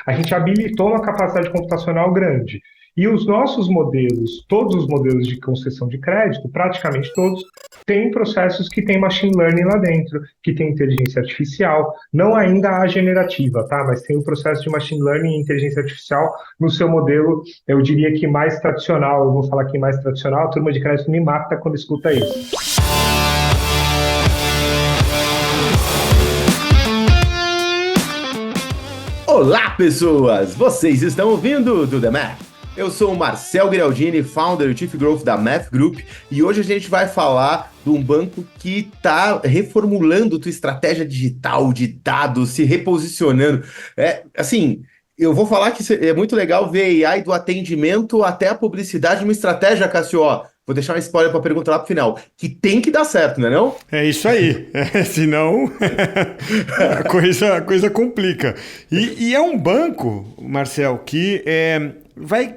a gente habilitou uma capacidade computacional grande. E os nossos modelos, todos os modelos de concessão de crédito, praticamente todos, têm processos que têm machine learning lá dentro, que tem inteligência artificial, não ainda a generativa, tá? Mas tem o processo de machine learning e inteligência artificial no seu modelo, eu diria que mais tradicional. Eu vou falar aqui mais tradicional, a turma de crédito me mata quando escuta isso. Olá, pessoas! Vocês estão ouvindo do The Math? Eu sou o Marcel Grialdini, founder e Chief Growth da Math Group, e hoje a gente vai falar de um banco que está reformulando tua estratégia digital de dados, se reposicionando. Eu vou falar que é muito legal ver AI do atendimento até a publicidade, uma estratégia, Cássio. Vou deixar um spoiler para a pergunta lá pro final, que tem que dar certo, não é não? É isso aí, senão a coisa complica. E é um banco, Marcel, que vai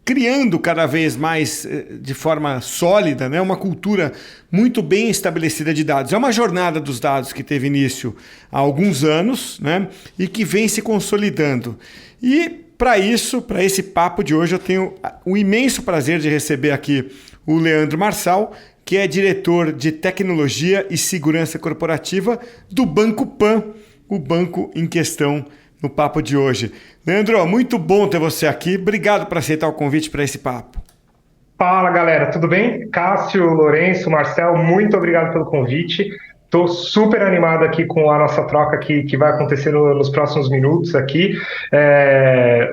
criando cada vez mais de forma sólida, né, uma cultura muito bem estabelecida de dados. É uma jornada dos dados que teve início há alguns anos, né, e que vem se consolidando. E para isso, para esse papo de hoje, eu tenho o imenso prazer de receber aqui o Leandro Marçal, que é diretor de tecnologia e segurança corporativa do Banco Pan, o banco em questão no papo de hoje. Leandro, muito bom ter você aqui. Obrigado por aceitar o convite para esse papo. Fala, galera, tudo bem? Cássio, Lourenço, Marcel, muito obrigado pelo convite. Estou super animado aqui com a nossa troca que vai acontecer nos próximos minutos aqui.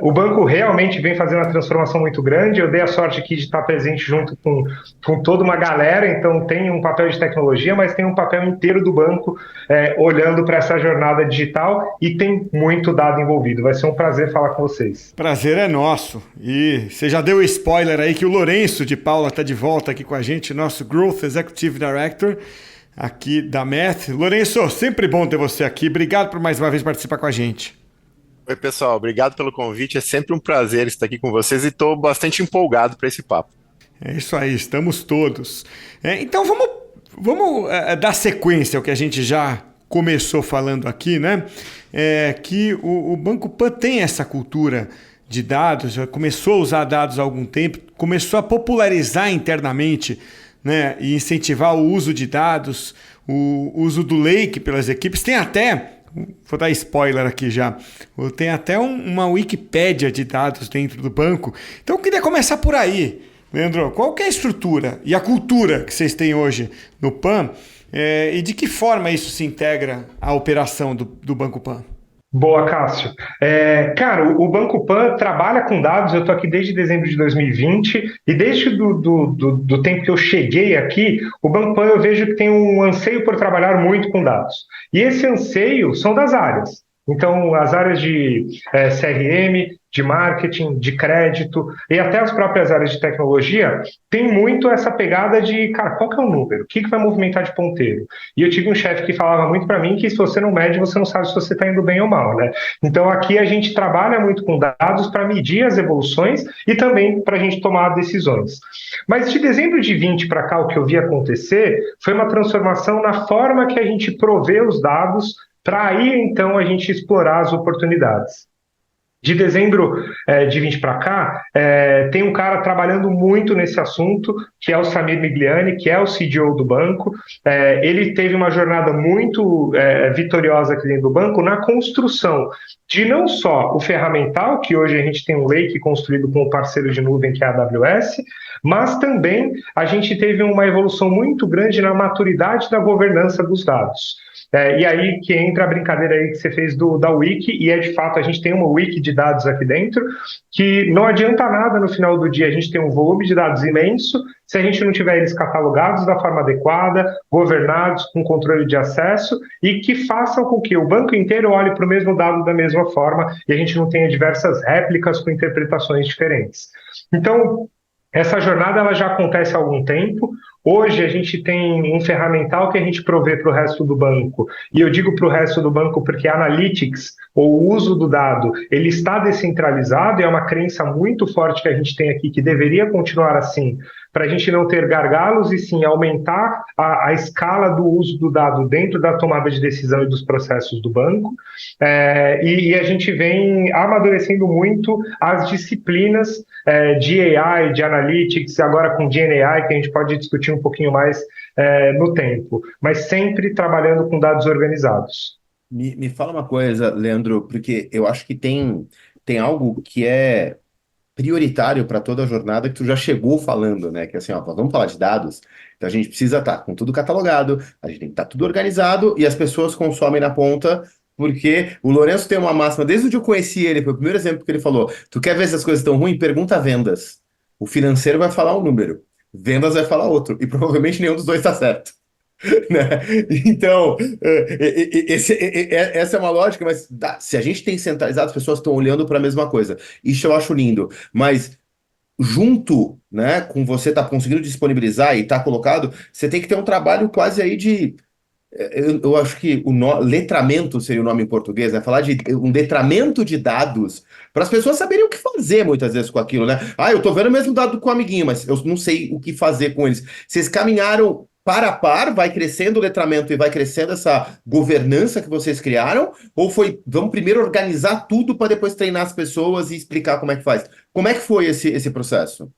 O banco realmente vem fazendo uma transformação muito grande. Eu dei a sorte aqui de estar presente junto com toda uma galera, então tem um papel de tecnologia, mas tem um papel inteiro do banco olhando para essa jornada digital e tem muito dado envolvido. Vai ser um prazer falar com vocês. Prazer é nosso. E você já deu o spoiler aí que o Lourenço de Paula está de volta aqui com a gente, nosso Growth Executive Director aqui da Math. Lourenço, sempre bom ter você aqui. Obrigado por mais uma vez participar com a gente. Oi, pessoal. Obrigado pelo convite. É sempre um prazer estar aqui com vocês e estou bastante empolgado para esse papo. É isso aí, estamos todos. Então vamos dar sequência ao que a gente já começou falando aqui, né? Que o Banco Pan tem essa cultura de dados, já começou a usar dados há algum tempo, começou a popularizar internamente, né, e incentivar o uso de dados, o uso do Lake pelas equipes. Tem até, vou dar spoiler aqui já, tem até uma Wikipédia de dados dentro do banco. Então eu queria começar por aí, Leandro. Qual que é a estrutura e a cultura que vocês têm hoje no Pan e de que forma isso se integra à operação do Banco Pan? Boa, Cássio. Cara, o Banco Pan trabalha com dados. Eu estou aqui desde dezembro de 2020 e desde do tempo que eu cheguei aqui, o Banco Pan eu vejo que tem um anseio por trabalhar muito com dados. E esse anseio são das áreas. Então, as áreas de CRM, de marketing, de crédito e até as próprias áreas de tecnologia tem muito essa pegada de, cara, qual que é o número? O que vai movimentar de ponteiro? E eu tive um chefe que falava muito para mim que se você não mede, você não sabe se você está indo bem ou mal, né? Então, aqui a gente trabalha muito com dados para medir as evoluções e também para a gente tomar decisões. Mas de dezembro de 20 para cá, o que eu vi acontecer foi uma transformação na forma que a gente provê os dados para aí, então, a gente explorar as oportunidades. De dezembro de 20 para cá, tem um cara trabalhando muito nesse assunto, que é o Samir Migliani, que é o CDO do banco. Ele teve uma jornada muito vitoriosa aqui dentro do banco na construção de não só o ferramental, que hoje a gente tem um Lake construído com o parceiro de nuvem, que é a AWS, mas também a gente teve uma evolução muito grande na maturidade da governança dos dados. E aí que entra a brincadeira aí que você fez da Wiki, e de fato a gente tem uma Wiki de dados aqui dentro, que não adianta nada no final do dia a gente ter um volume de dados imenso, se a gente não tiver eles catalogados da forma adequada, governados, com controle de acesso, e que façam com que o banco inteiro olhe para o mesmo dado da mesma forma, e a gente não tenha diversas réplicas com interpretações diferentes. Então, essa jornada ela já acontece há algum tempo. Hoje a gente tem um ferramental que a gente provê para o resto do banco, e eu digo para o resto do banco porque a Analytics, ou o uso do dado, ele está descentralizado, e é uma crença muito forte que a gente tem aqui, que deveria continuar assim, para a gente não ter gargalos e sim aumentar a escala do uso do dado dentro da tomada de decisão e dos processos do banco. E a gente vem amadurecendo muito as disciplinas de AI, de Analytics, agora com GenAI, que a gente pode discutir um pouquinho mais no tempo, mas sempre trabalhando com dados organizados. Me fala uma coisa, Leandro, porque eu acho que tem algo que é prioritário para toda a jornada que tu já chegou falando, né? Que assim, ó, vamos falar de dados, então a gente precisa estar com tudo catalogado, a gente tem que estar tudo organizado e as pessoas consomem na ponta, porque o Lourenço tem uma máxima, desde o dia que eu conheci ele, foi o primeiro exemplo que ele falou, tu quer ver se as coisas estão ruins? Pergunta a vendas. O financeiro vai falar um número, vendas vai falar outro, e provavelmente nenhum dos dois está certo. Né? Então, essa é uma lógica, mas se a gente tem centralizado, as pessoas estão olhando para a mesma coisa. Isso eu acho lindo, mas junto, né, com você estar conseguindo disponibilizar e estar colocado, você tem que ter um trabalho quase aí de. Eu acho que letramento seria o nome em português, né? Falar de um letramento de dados para as pessoas saberem o que fazer muitas vezes com aquilo, né? Ah, eu tô vendo o mesmo dado com o amiguinho, mas eu não sei o que fazer com eles. Vocês caminharam par a par, vai crescendo o letramento e vai crescendo essa governança que vocês criaram? Ou foi, vamos primeiro organizar tudo para depois treinar as pessoas e explicar como é que faz? Como é que foi esse processo?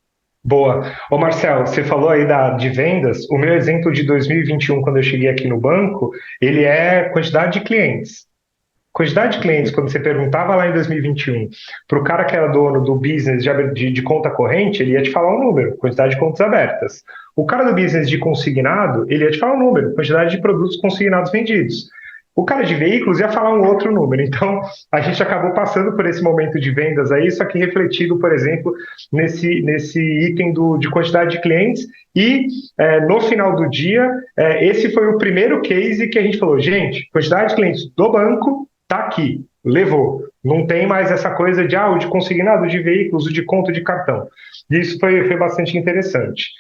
Boa. Ô Marcelo, você falou aí de vendas. O meu exemplo de 2021, quando eu cheguei aqui no banco, ele é quantidade de clientes. Quantidade de clientes, quando você perguntava lá em 2021 para o cara que era dono do business de conta corrente, ele ia te falar um número, quantidade de contas abertas. O cara do business de consignado, ele ia te falar um número, quantidade de produtos consignados vendidos. O cara de veículos ia falar um outro número. Então, a gente acabou passando por esse momento de vendas aí, só que refletido, por exemplo, nesse item de quantidade de clientes. E, no final do dia, esse foi o primeiro case que a gente falou, gente, quantidade de clientes do banco está aqui, levou. Não tem mais essa coisa o de consignado de veículos, o de conta de cartão. Isso foi bastante interessante.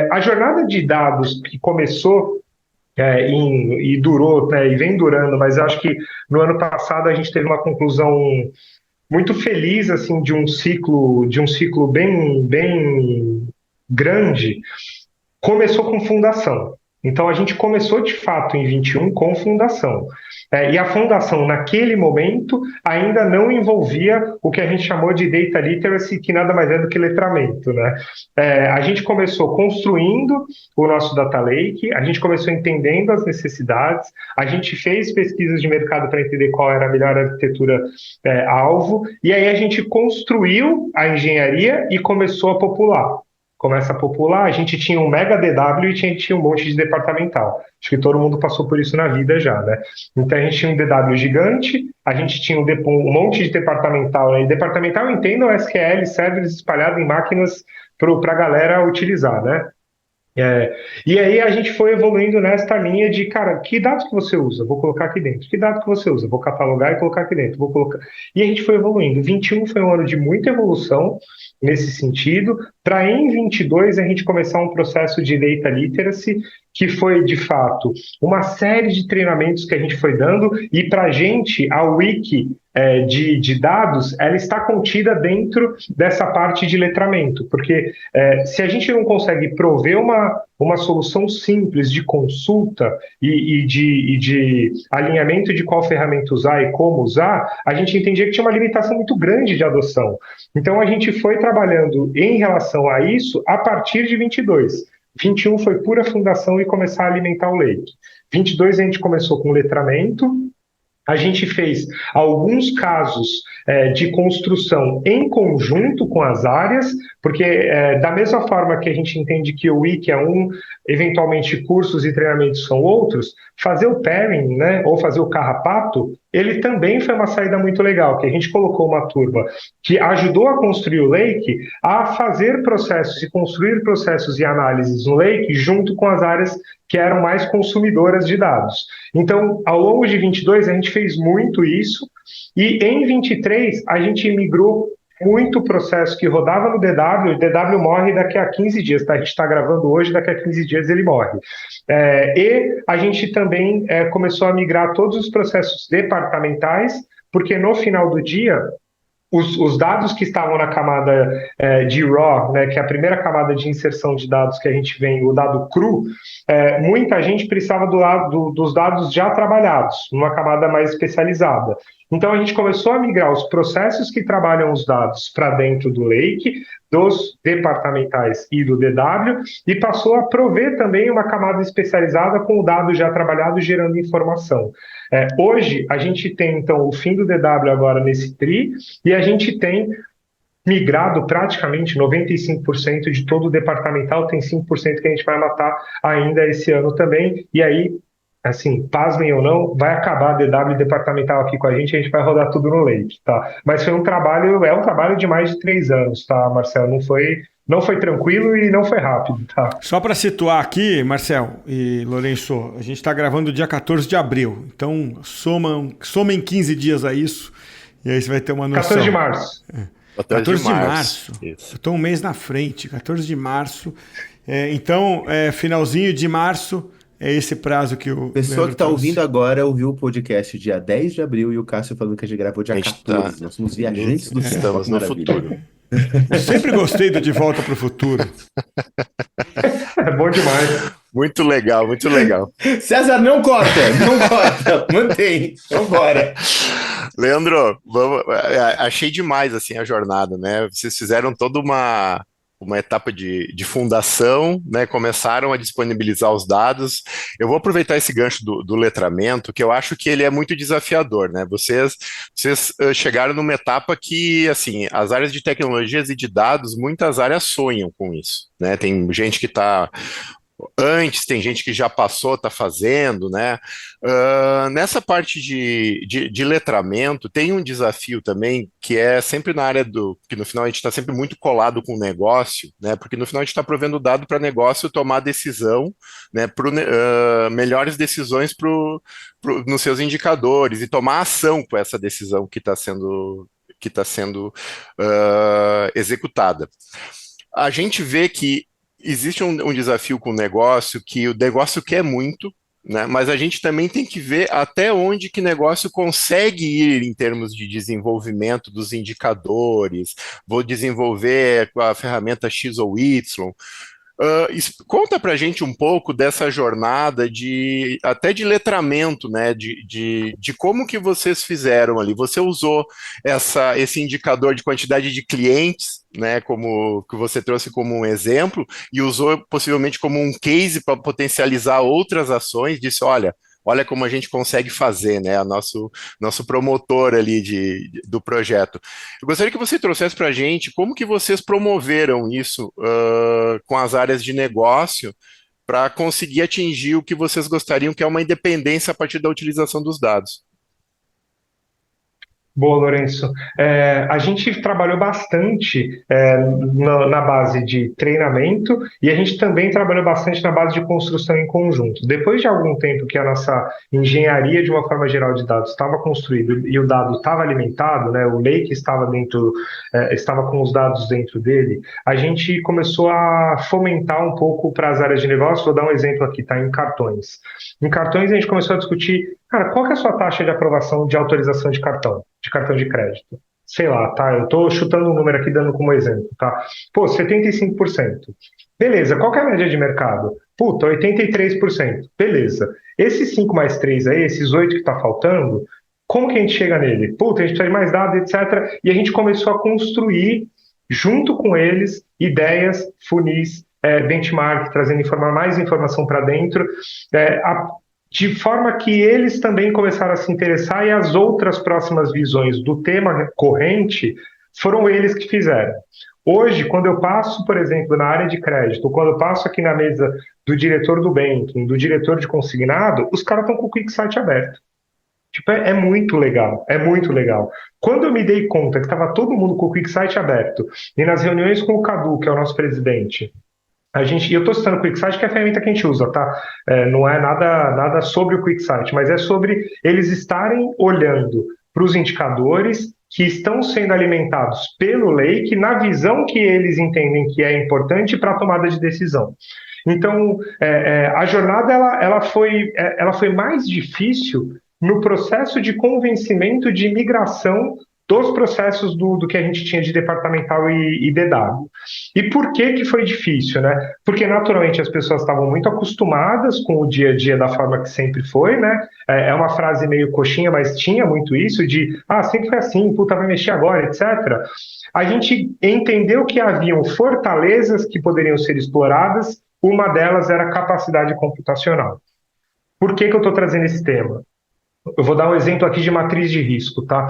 A jornada de dados que começou e durou, né, e vem durando, mas acho que no ano passado a gente teve uma conclusão muito feliz assim de um ciclo bem grande. Começou com fundação. Então a gente começou de fato em 21 com fundação. E a fundação, naquele momento, ainda não envolvia o que a gente chamou de data literacy, que nada mais é do que letramento, né? A gente começou construindo o nosso data lake, a gente começou entendendo as necessidades, a gente fez pesquisas de mercado para entender qual era a melhor arquitetura alvo, e aí a gente construiu a engenharia e começou a popular. Começa a popular, a gente tinha um mega DW e a gente tinha um monte de departamental. Acho que todo mundo passou por isso na vida já, né? Então a gente tinha um DW gigante, a gente tinha um monte de departamental, né? E departamental entenda o SQL, servers espalhados em máquinas para a galera utilizar, né? E aí a gente foi evoluindo nesta linha de, cara, que dados que você usa? Vou colocar aqui dentro. Que dados que você usa? Vou catalogar e colocar aqui dentro. Vou colocar. E a gente foi evoluindo. 21 foi um ano de muita evolução nesse sentido, para em 22 a gente começar um processo de data literacy, que foi, de fato, uma série de treinamentos que a gente foi dando, e para a gente, a Wiki de dados, ela está contida dentro dessa parte de letramento, porque se a gente não consegue prover uma solução simples de consulta e de alinhamento de qual ferramenta usar e como usar, a gente entendia que tinha uma limitação muito grande de adoção. Então a gente foi trabalhando em relação a isso a partir de 22. 21 foi pura fundação e começar a alimentar o lake. 22 a gente começou com letramento. A gente fez alguns casos de construção em conjunto com as áreas, porque da mesma forma que a gente entende que o Wiki é eventualmente cursos e treinamentos são outros, fazer o pairing, né, ou fazer o carrapato, ele também foi uma saída muito legal, que a gente colocou uma turma que ajudou a construir o Lake a fazer processos e construir processos e análises no Lake junto com as áreas que eram mais consumidoras de dados. Então, ao longo de 22, a gente fez muito isso, e em 23, a gente migrou muito processo que rodava no DW, o DW morre daqui a 15 dias, tá? A gente está gravando hoje, daqui a 15 dias ele morre. E a gente também começou a migrar todos os processos departamentais, porque no final do dia, os dados que estavam na camada de RAW, né, que é a primeira camada de inserção de dados que a gente vem, o dado cru, muita gente precisava dos dados já trabalhados, numa camada mais especializada. Então a gente começou a migrar os processos que trabalham os dados para dentro do Lake, dos departamentais e do DW, e passou a prover também uma camada especializada com o dado já trabalhado gerando informação. Hoje, a gente tem, então, o fim do DW agora nesse TRI, e a gente tem migrado praticamente 95% de todo o departamental, tem 5% que a gente vai matar ainda esse ano também, e aí, assim, pasmem ou não, vai acabar a DW departamental aqui com a gente vai rodar tudo no Lake, tá? Mas foi um trabalho de mais de 3 anos, tá, Marcelo? Não foi tranquilo e não foi rápido, tá? Só para situar aqui, Marcel e Lourenço, a gente está gravando dia 14 de abril, então somem 15 dias a isso, e aí você vai ter uma noção. 14 de março. 14 de março. Isso. Eu estou um mês na frente, 14 de março. Então, finalzinho de março é esse prazo que o A pessoa Leandro que está trouxe. ouvindo agora ouviu o podcast dia 10 de abril e o Cássio falando que a gente gravou dia A gente 14. Nós somos viajantes do tempo. Estamos no Maravilha. futuro. Eu sempre gostei do De Volta para o Futuro. É bom demais. Muito legal, muito legal. César, não corta, mantém, vambora. Leandro, achei demais assim a jornada, né? Vocês fizeram toda uma etapa de fundação, né? Começaram a disponibilizar os dados. Eu vou aproveitar esse gancho do letramento, que eu acho que ele é muito desafiador, né? Vocês chegaram numa etapa que, assim, as áreas de tecnologias e de dados, muitas áreas sonham com isso, né? Tem gente que está antes, tem gente que já passou, está fazendo, né? Nessa parte de letramento, tem um desafio também, que é sempre na área que no final a gente está sempre muito colado com o negócio, né? Porque no final a gente está provendo dado para negócio tomar decisão, né? Melhores decisões nos seus indicadores e tomar ação com essa decisão que está sendo executada. A gente vê que existe um desafio com o negócio, que o negócio quer muito, né? Mas a gente também tem que ver até onde que o negócio consegue ir em termos de desenvolvimento dos indicadores, vou desenvolver a ferramenta X ou Y. Conta pra gente um pouco dessa jornada até de letramento, né? De como que vocês fizeram ali. Você usou esse indicador de quantidade de clientes, né? Como que você trouxe como um exemplo, e usou possivelmente como um case para potencializar outras ações. Disse, olha como a gente consegue fazer, né? Nosso promotor ali do projeto. Eu gostaria que você trouxesse para a gente como que vocês promoveram isso com as áreas de negócio para conseguir atingir o que vocês gostariam, que é uma independência a partir da utilização dos dados. Boa, Lourenço. A gente trabalhou bastante na base de treinamento e a gente também trabalhou bastante na base de construção em conjunto. Depois de algum tempo que a nossa engenharia, de uma forma geral, de dados estava construída e o dado estava alimentado, né, o Lake estava com os dados dentro dele, a gente começou a fomentar um pouco para as áreas de negócio. Vou dar um exemplo aqui, tá? Em cartões. Em cartões a gente começou a discutir, cara, qual que é a sua taxa de aprovação de autorização de cartão de crédito? Sei lá, tá? Eu tô chutando um número aqui, dando como exemplo, tá? Pô, 75%. Beleza, qual que é a média de mercado? Puta, 83%. Beleza. Esses 5 mais 3 aí, esses 8 que tá faltando, como que a gente chega nele? Puta, a gente precisa de mais dados, etc. E a gente começou a construir, junto com eles, ideias, funis, benchmark, trazendo mais informação para dentro, de forma que eles também começaram a se interessar, e as outras próximas visões do tema corrente foram eles que fizeram. Hoje, quando eu passo, por exemplo, na área de crédito, quando eu passo aqui na mesa do diretor do banking, do diretor de consignado, os caras estão com o QuickSight aberto. Tipo, é muito legal, é muito legal. Quando eu me dei conta que estava todo mundo com o QuickSight aberto, e nas reuniões com o Cadu, que é o nosso presidente, e eu estou citando o QuickSight, que é a ferramenta que a gente usa, tá? Não é nada sobre o QuickSight, mas é sobre eles estarem olhando para os indicadores que estão sendo alimentados pelo Lake na visão que eles entendem que é importante para a tomada de decisão. Então, a jornada ela foi mais difícil no processo de convencimento de migração dos processos do que a gente tinha de departamental e DW. E por que que foi difícil, né? Porque naturalmente as pessoas estavam muito acostumadas com o dia a dia da forma que sempre foi, né? É uma frase meio coxinha, mas tinha muito isso de, sempre foi assim, puta, vai mexer agora, etc. A gente entendeu que haviam fortalezas que poderiam ser exploradas, uma delas era a capacidade computacional. Por que que eu estou trazendo esse tema? Eu vou dar um exemplo aqui de matriz de risco, tá?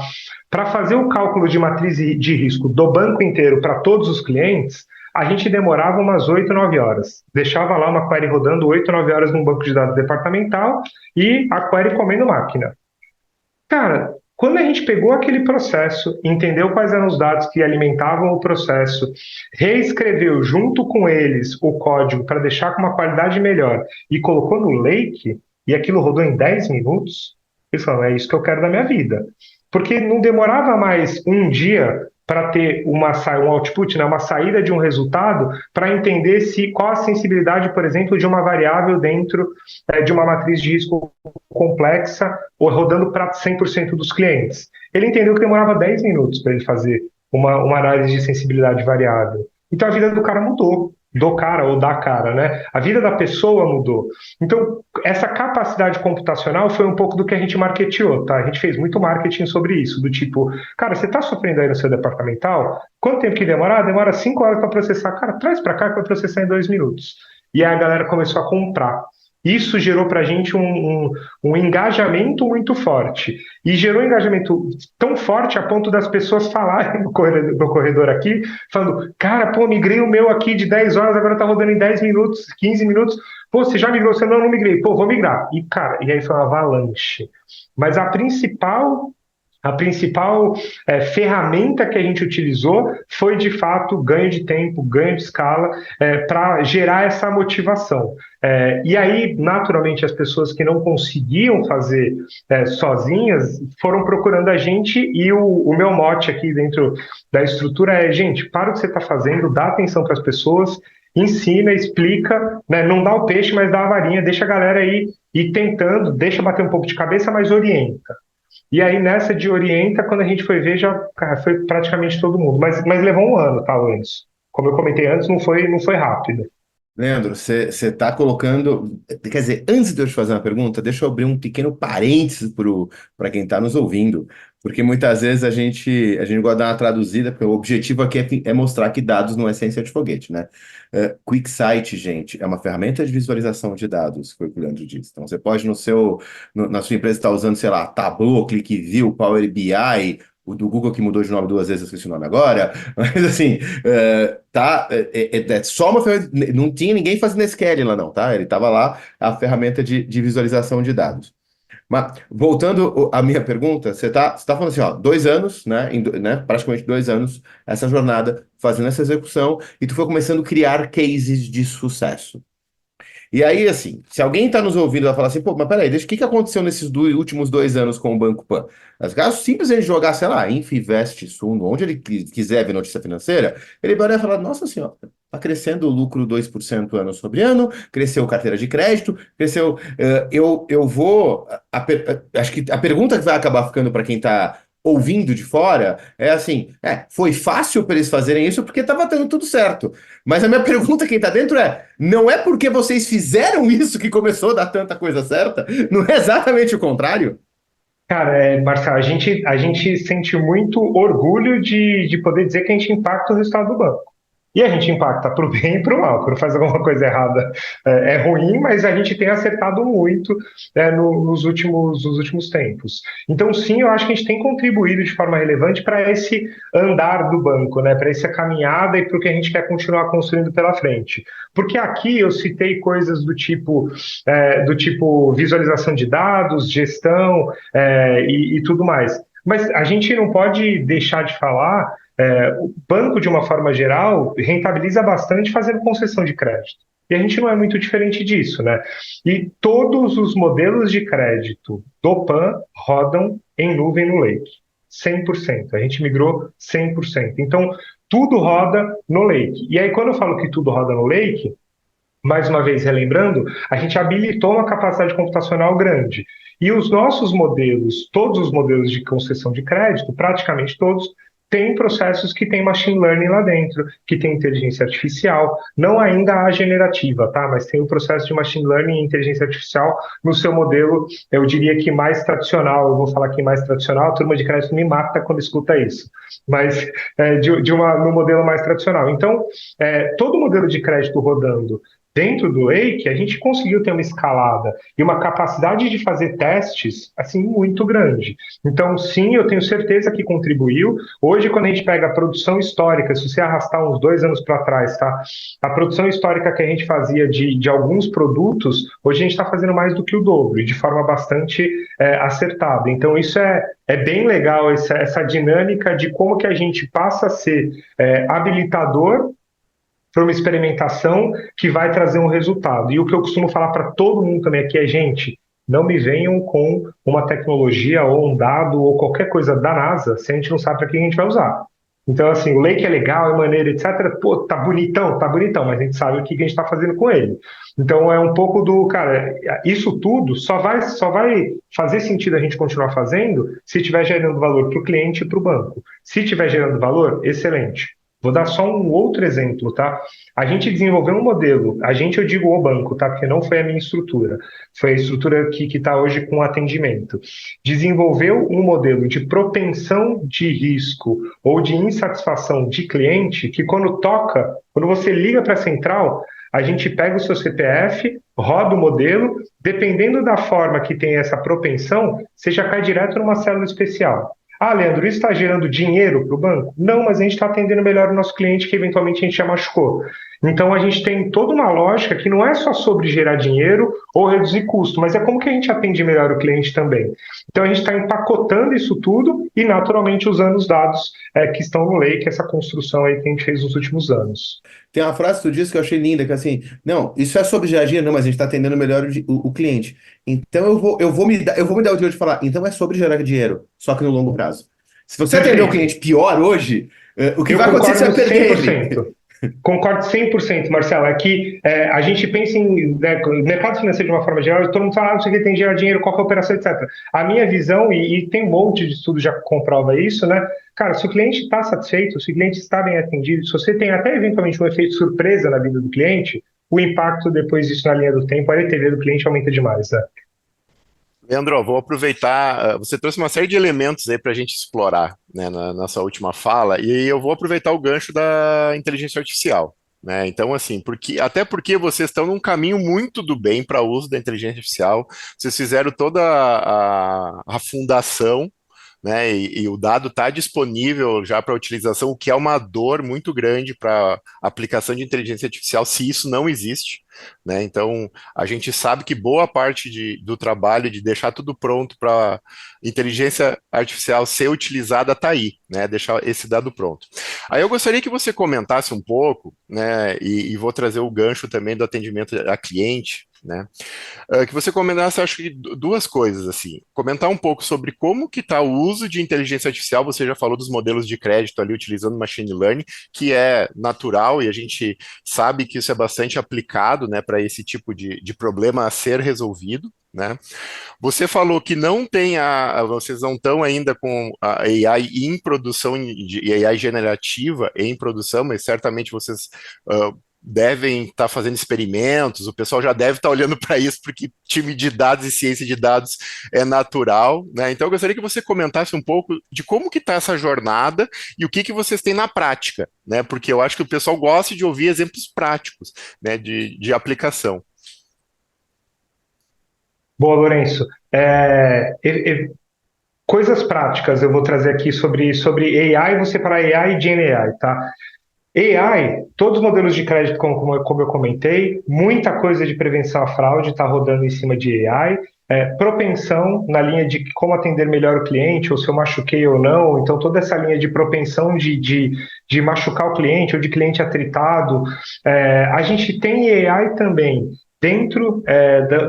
Para fazer o cálculo de matriz de risco do banco inteiro para todos os clientes, a gente demorava umas 8, 9 horas. Deixava lá uma query rodando 8, 9 horas num banco de dados departamental e a query comendo máquina. Cara, quando a gente pegou aquele processo, entendeu quais eram os dados que alimentavam o processo, reescreveu junto com eles o código para deixar com uma qualidade melhor e colocou no Lake, e aquilo rodou em 10 minutos, eles falaram, é isso que eu quero da minha vida. Porque não demorava mais um dia para ter um output, né, uma saída de um resultado, para entender qual a sensibilidade, por exemplo, de uma variável dentro de uma matriz de risco complexa ou rodando para 100% dos clientes. Ele entendeu que demorava 10 minutos para ele fazer uma análise de sensibilidade variável. Então a vida do cara mudou. Do cara ou da cara, né? A vida da pessoa mudou. Então, essa capacidade computacional foi um pouco do que a gente marketeou, tá? A gente fez muito marketing sobre isso, do tipo, cara, você tá sofrendo aí no seu departamental? Quanto tempo que demora? Demora 5 horas para processar. Cara, traz para cá que vai processar em 2 minutos. E aí a galera começou a comprar. Isso gerou para a gente um engajamento muito forte. E gerou um engajamento tão forte a ponto das pessoas falarem no corredor aqui, falando, cara, pô, migrei o meu aqui de 10 horas, agora tá rodando em 10 minutos, 15 minutos. Pô, você já migrou? Você não migrei. Pô, vou migrar. E, cara, e aí foi uma avalanche. Mas a principal ferramenta que a gente utilizou foi, de fato, ganho de tempo, ganho de escala, para gerar essa motivação. E aí, naturalmente, as pessoas que não conseguiam fazer sozinhas foram procurando a gente, e o meu mote aqui dentro da estrutura é, gente, para o que você está fazendo, dá atenção para as pessoas, ensina, explica, né, não dá o peixe, mas dá a varinha, deixa a galera aí ir tentando, deixa bater um pouco de cabeça, mas orienta. E aí, nessa de orienta, quando a gente foi ver, já foi praticamente todo mundo. Mas levou um ano, tá, Lenço? Como eu comentei antes, não foi rápido. Leandro, você está colocando. Quer dizer, antes de eu te fazer uma pergunta, deixa eu abrir um pequeno parênteses para quem está nos ouvindo, porque muitas vezes a gente gosta de dar uma traduzida, porque o objetivo aqui é mostrar que dados não é ciência de foguete, né? QuickSight, gente, é uma ferramenta de visualização de dados, foi o que o Leandro disse. Então, você pode, na sua empresa, estar usando, sei lá, Tableau, ClickView, Power BI. O do Google que mudou de nome 2 vezes, eu esqueci o nome agora, mas assim, só uma ferramenta, não tinha ninguém fazendo SQL lá não, tá? Ele estava lá, a ferramenta de visualização de dados. Mas, voltando à minha pergunta, você tá falando assim, ó, 2 anos, né, praticamente 2 anos, essa jornada, fazendo essa execução, e tu foi começando a criar cases de sucesso. E aí, assim, se alguém está nos ouvindo e vai falar assim, pô, mas peraí, o que aconteceu nesses últimos 2 anos com o Banco Pan? As caras simplesmente jogar, sei lá, Infinvest, Suno, onde ele quiser ver notícia financeira, ele vai falar, nossa senhora, está crescendo o lucro 2% ano sobre ano, cresceu carteira de crédito, cresceu... eu vou... acho que a pergunta que vai acabar ficando para quem está ouvindo de fora é assim, foi fácil para eles fazerem isso porque estava dando tudo certo. Mas a minha pergunta, quem está dentro não é porque vocês fizeram isso que começou a dar tanta coisa certa? Não é exatamente o contrário? Cara, Marcelo, a gente sente muito orgulho de poder dizer que a gente impacta o resultado do banco. E a gente impacta para o bem e para o mal. Quando faz alguma coisa errada é ruim, mas a gente tem acertado muito nos últimos tempos. Então, sim, eu acho que a gente tem contribuído de forma relevante para esse andar do banco, né, para essa caminhada e para o que a gente quer continuar construindo pela frente. Porque aqui eu citei coisas do tipo visualização de dados, gestão e tudo mais. Mas a gente não pode deixar de falar. O banco, de uma forma geral, rentabiliza bastante fazendo concessão de crédito. E a gente não é muito diferente disso, né? E todos os modelos de crédito do PAN rodam em nuvem no Lake. 100%. A gente migrou 100%. Então, tudo roda no Lake. E aí, quando eu falo que tudo roda no Lake, mais uma vez relembrando, a gente habilitou uma capacidade computacional grande. E os nossos modelos, todos os modelos de concessão de crédito, praticamente todos, têm processos que têm machine learning lá dentro, que tem inteligência artificial, não ainda a generativa, tá? Mas tem o processo de machine learning e inteligência artificial no seu modelo, eu diria que mais tradicional. Eu vou falar aqui mais tradicional, a turma de crédito me mata quando escuta isso, mas no modelo mais tradicional. Então, todo modelo de crédito rodando dentro do Lake, a gente conseguiu ter uma escalada e uma capacidade de fazer testes, assim, muito grande. Então, sim, eu tenho certeza que contribuiu. Hoje, quando a gente pega a produção histórica, se você arrastar uns 2 anos para trás, tá? A produção histórica que a gente fazia de alguns produtos, hoje a gente está fazendo mais do que o dobro, e de forma bastante acertada. Então, isso é bem legal, essa dinâmica de como que a gente passa a ser habilitador para uma experimentação que vai trazer um resultado. E o que eu costumo falar para todo mundo também aqui é, gente, não me venham com uma tecnologia ou um dado ou qualquer coisa da NASA se a gente não sabe para que a gente vai usar. Então, assim, o Lake é legal, é maneiro, etc. Pô, tá bonitão, mas a gente sabe o que a gente está fazendo com ele. Então, é um pouco do, cara, isso tudo só vai fazer sentido a gente continuar fazendo se estiver gerando valor para o cliente e para o banco. Se estiver gerando valor, excelente. Vou dar só um outro exemplo, tá? A gente desenvolveu um modelo, eu digo o banco, tá? Porque não foi a minha estrutura, foi a estrutura que está hoje com atendimento. Desenvolveu um modelo de propensão de risco ou de insatisfação de cliente que quando você liga para a central, a gente pega o seu CPF, roda o modelo, dependendo da forma que tem essa propensão, você já cai direto numa célula especial. Ah, Leandro, isso está gerando dinheiro para o banco? Não, mas a gente está atendendo melhor o nosso cliente que eventualmente a gente já machucou. Então a gente tem toda uma lógica que não é só sobre gerar dinheiro ou reduzir custo, mas é como que a gente atende melhor o cliente também. Então a gente está empacotando isso tudo e naturalmente usando os dados que estão no Lake, essa construção aí que a gente fez nos últimos anos. Tem uma frase que tu disse que eu achei linda, que assim, não, isso é sobre gerar dinheiro, não, mas a gente está atendendo melhor o cliente. Então eu vou me dar o direito de falar, então é sobre gerar dinheiro, só que no longo prazo. Se você atender o cliente pior hoje, o que vai acontecer é perder ele. Concordo 100%, Marcelo. É que a gente pensa em mercado financeiro de uma forma geral, todo mundo fala, não sei o que tem que gerar dinheiro, qual que é a operação, etc. A minha visão, e tem um monte de estudo já que comprova isso, né? Cara, se o cliente está satisfeito, se o cliente está bem atendido, se você tem até eventualmente um efeito surpresa na vida do cliente, o impacto depois disso na linha do tempo, a LTV do cliente aumenta demais, né? Leandro, vou aproveitar, você trouxe uma série de elementos aí para a gente explorar, né, na nossa última fala, e eu vou aproveitar o gancho da inteligência artificial, né? Então, assim, até porque vocês estão num caminho muito do bem para o uso da inteligência artificial, vocês fizeram toda a fundação, né, e o dado está disponível já para utilização, o que é uma dor muito grande para aplicação de inteligência artificial, se isso não existe, né? Então, a gente sabe que boa parte do trabalho de deixar tudo pronto para inteligência artificial ser utilizada está aí, né? Deixar esse dado pronto. Aí eu gostaria que você comentasse um pouco, né, e vou trazer o gancho também do atendimento a cliente, né? Que você comentasse, acho que duas coisas, assim, comentar um pouco sobre como que está o uso de inteligência artificial, você já falou dos modelos de crédito ali utilizando machine learning, que é natural e a gente sabe que isso é bastante aplicado, né, para esse tipo de problema a ser resolvido, né? Você falou que vocês não estão ainda com a AI em produção, de AI generativa em produção, mas certamente vocês devem estar fazendo experimentos, o pessoal já deve estar olhando para isso, porque time de dados e ciência de dados é natural, né? Então eu gostaria que você comentasse um pouco de como que está essa jornada e o que vocês têm na prática, né? Porque eu acho que o pessoal gosta de ouvir exemplos práticos, né, de aplicação. Boa, Lourenço. Coisas práticas eu vou trazer aqui sobre AI, vou separar AI e Gen AI, tá? AI, todos os modelos de crédito, como eu comentei, muita coisa de prevenção à fraude está rodando em cima de AI, propensão na linha de como atender melhor o cliente, ou se eu machuquei ou não, então toda essa linha de propensão de machucar o cliente ou de cliente atritado. A gente tem AI também dentro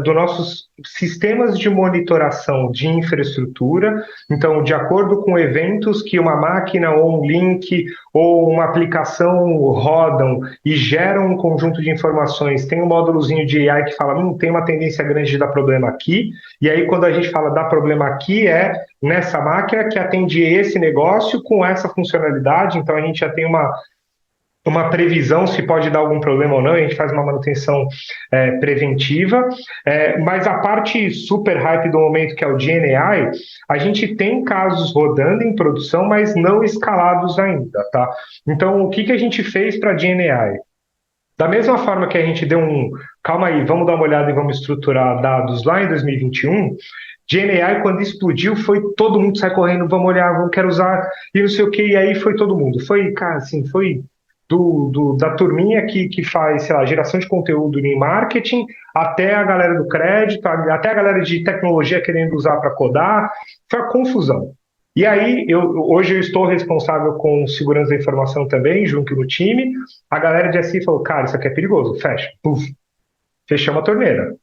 dos nossos sistemas de monitoração de infraestrutura. Então, de acordo com eventos que uma máquina ou um link ou uma aplicação rodam e geram um conjunto de informações, tem um módulozinho de AI que fala, tem uma tendência grande de dar problema aqui, e aí quando a gente fala dar problema aqui, é nessa máquina que atende esse negócio com essa funcionalidade, então a gente já tem uma previsão se pode dar algum problema ou não, a gente faz uma manutenção preventiva, mas a parte super hype do momento, que é o GenAI, a gente tem casos rodando em produção, mas não escalados ainda, tá? Então, o que a gente fez para GenAI? Da mesma forma que a gente deu calma aí, vamos dar uma olhada e vamos estruturar dados lá em 2021, GenAI, quando explodiu, foi todo mundo sai correndo, vamos olhar, vamos quero usar, e não sei o que, e aí foi todo mundo. Foi, cara, assim, foi da turminha que faz, sei lá, geração de conteúdo em marketing, até a galera do crédito, até a galera de tecnologia querendo usar para codar, foi uma confusão. E aí, hoje eu estou responsável com segurança da informação também, junto no time, a galera de SI falou, cara, isso aqui é perigoso, fecha, puf, fechamos a torneira.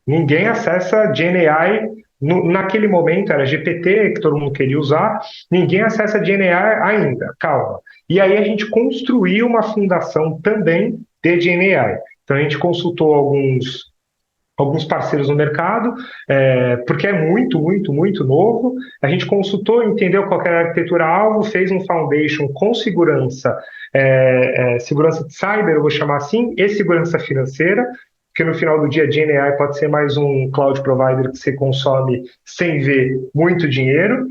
Ninguém acessa GenAI, naquele momento era GPT, que todo mundo queria usar, ninguém acessa GenAI ainda, calma. E aí a gente construiu uma fundação também de GenAI. Então a gente consultou alguns parceiros no mercado, porque é muito, muito, muito novo. A gente consultou, entendeu qual era a arquitetura-alvo, fez um foundation com segurança, segurança de cyber, eu vou chamar assim, e segurança financeira, porque no final do dia, GenAI pode ser mais um cloud provider que você consome sem ver muito dinheiro.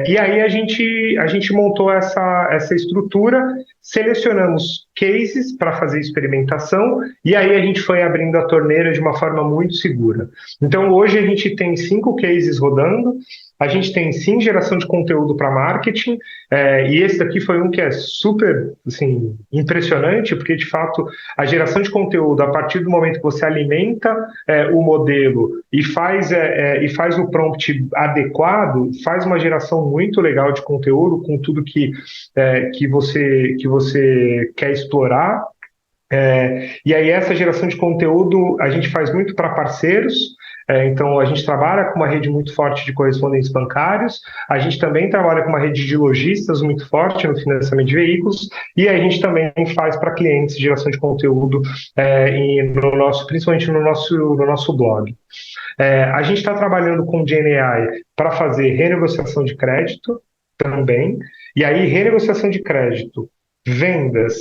E aí a gente montou essa estrutura, selecionamos cases para fazer experimentação, e aí a gente foi abrindo a torneira de uma forma muito segura. Então, hoje a gente tem 5 cases rodando, a gente tem, sim, geração de conteúdo para marketing, e esse daqui foi um que é super, assim, impressionante, porque, de fato, a geração de conteúdo, a partir do momento que você alimenta o modelo e faz o prompt adequado, faz uma geração muito legal de conteúdo com tudo que você quer explorar. E aí essa geração de conteúdo a gente faz muito para parceiros, então a gente trabalha com uma rede muito forte de correspondentes bancários, a gente também trabalha com uma rede de lojistas muito forte no financiamento de veículos, e a gente também faz para clientes geração de conteúdo, principalmente no nosso blog. A gente está trabalhando com GenAI para fazer renegociação de crédito também, e aí renegociação de crédito, vendas,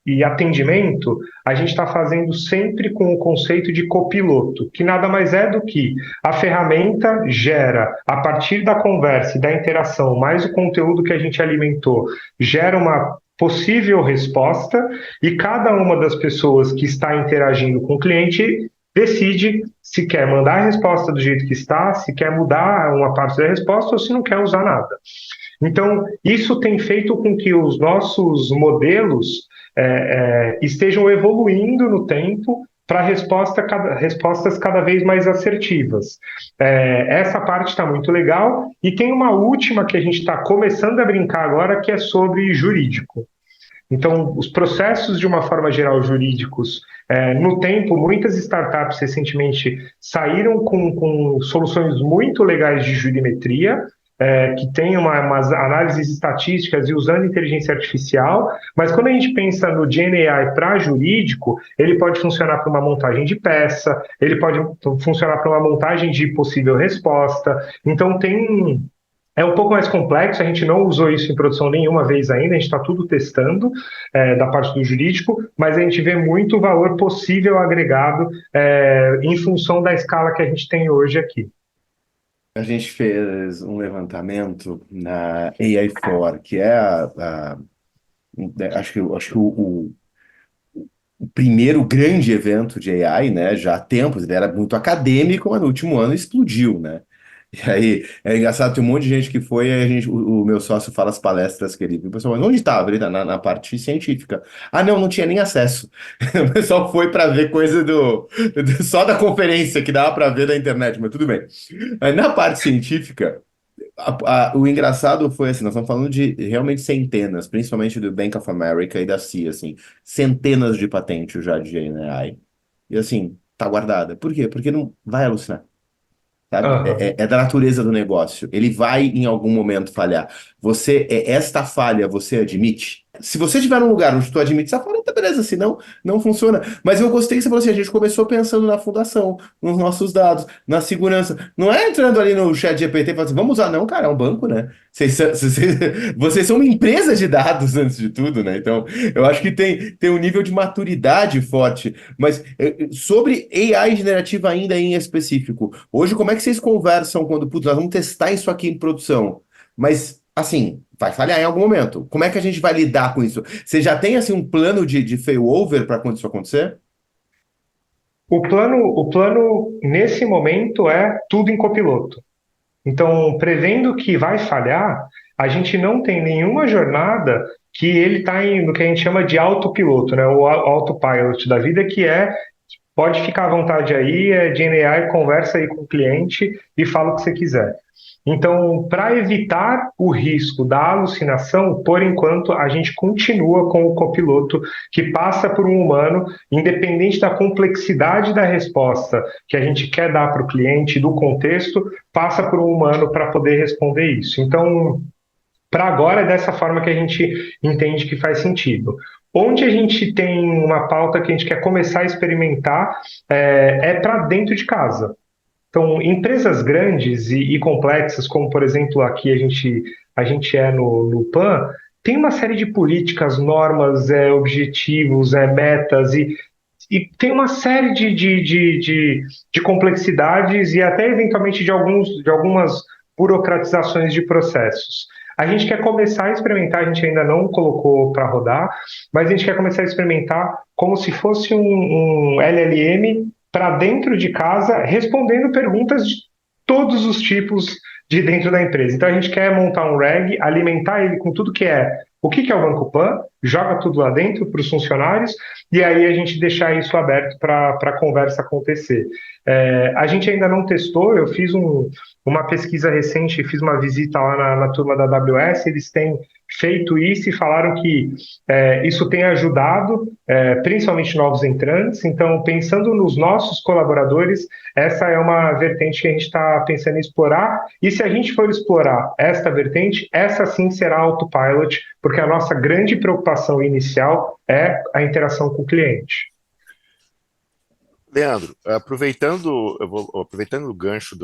e atendimento, a gente está fazendo sempre com o conceito de copiloto, que nada mais é do que a ferramenta gera, a partir da conversa e da interação, mais o conteúdo que a gente alimentou, gera uma possível resposta, e cada uma das pessoas que está interagindo com o cliente decide se quer mandar a resposta do jeito que está, se quer mudar uma parte da resposta ou se não quer usar nada. Então, isso tem feito com que os nossos modelos estejam evoluindo no tempo para respostas cada vez mais assertivas. Essa parte está muito legal, e tem uma última que a gente está começando a brincar agora, que é sobre jurídico. Então, os processos, de uma forma geral, jurídicos, no tempo, muitas startups recentemente saíram com soluções muito legais de jurimetria, que tem umas análises estatísticas e usando inteligência artificial, mas quando a gente pensa no GenAI para jurídico, ele pode funcionar para uma montagem de peça, ele pode funcionar para uma montagem de possível resposta, então é um pouco mais complexo, a gente não usou isso em produção nenhuma vez ainda, a gente está tudo testando da parte do jurídico, mas a gente vê muito valor possível agregado em função da escala que a gente tem hoje aqui. A gente fez um levantamento na AI4, que é acho que o primeiro grande evento de AI, né? Já há tempos, ele era muito acadêmico, mas no último ano explodiu, né? E aí, é engraçado, tem um monte de gente que foi, e o meu sócio fala as palestras que ele viu. O pessoal, mas onde estava? Ele tá na parte científica. Ah, não tinha nem acesso. O pessoal foi para ver coisa só da conferência, que dava para ver na internet, mas tudo bem. Aí, na parte científica, O engraçado foi assim, nós estamos falando de realmente centenas, principalmente do Bank of America e da CIA, assim, centenas de patentes já de GenAI. E assim, tá guardada. Por quê? Porque não vai alucinar. Sabe? Aham. É da natureza do negócio. Ele vai em algum momento falhar. Esta falha você admite? Se você estiver num lugar onde tu admite essa falha, tá beleza, senão não funciona. Mas eu gostei que você falou assim, a gente começou pensando na fundação, nos nossos dados, na segurança. Não é entrando ali no chat GPT e falando assim, vamos usar, não, cara, é um banco, né? Vocês são uma empresa de dados antes de tudo, né? Então, eu acho que tem um nível de maturidade forte. Mas sobre AI generativa ainda em específico, hoje como é que vocês conversam quando, putz, nós vamos testar isso aqui em produção? Mas, assim, vai falhar em algum momento. Como é que a gente vai lidar com isso? Você já tem, assim, um plano de failover para quando isso acontecer? O plano nesse momento é tudo em copiloto. Então, prevendo que vai falhar, a gente não tem nenhuma jornada que ele está no que a gente chama de autopiloto, né? O autopilot da vida, que é pode ficar à vontade aí, é GenAI, conversa aí com o cliente e fala o que você quiser. Então, para evitar o risco da alucinação, por enquanto, a gente continua com o copiloto que passa por um humano, independente da complexidade da resposta que a gente quer dar para o cliente, do contexto, passa por um humano para poder responder isso. Então, para agora é dessa forma que a gente entende que faz sentido. Onde a gente tem uma pauta que a gente quer começar a experimentar é para dentro de casa. Então, empresas grandes e complexas, como por exemplo aqui a gente é no PAN, tem uma série de políticas, normas, objetivos, metas e tem uma série de complexidades e até eventualmente de algumas burocratizações de processos. A gente quer começar a experimentar, a gente ainda não colocou para rodar, mas a gente quer começar a experimentar como se fosse um LLM para dentro de casa, respondendo perguntas de todos os tipos de dentro da empresa. Então a gente quer montar um reg, alimentar ele com tudo que é o que é o Banco Pan, joga tudo lá dentro para os funcionários e aí a gente deixar isso aberto para a conversa acontecer. A gente ainda não testou, eu fiz uma pesquisa recente, fiz uma visita lá na turma da AWS, eles têm feito isso e falaram que isso tem ajudado, principalmente novos entrantes. Então, pensando nos nossos colaboradores, essa é uma vertente que a gente está pensando em explorar. E se a gente for explorar esta vertente, essa sim será autopilot, porque a nossa grande preocupação inicial é a interação com o cliente. Leandro, aproveitando o gancho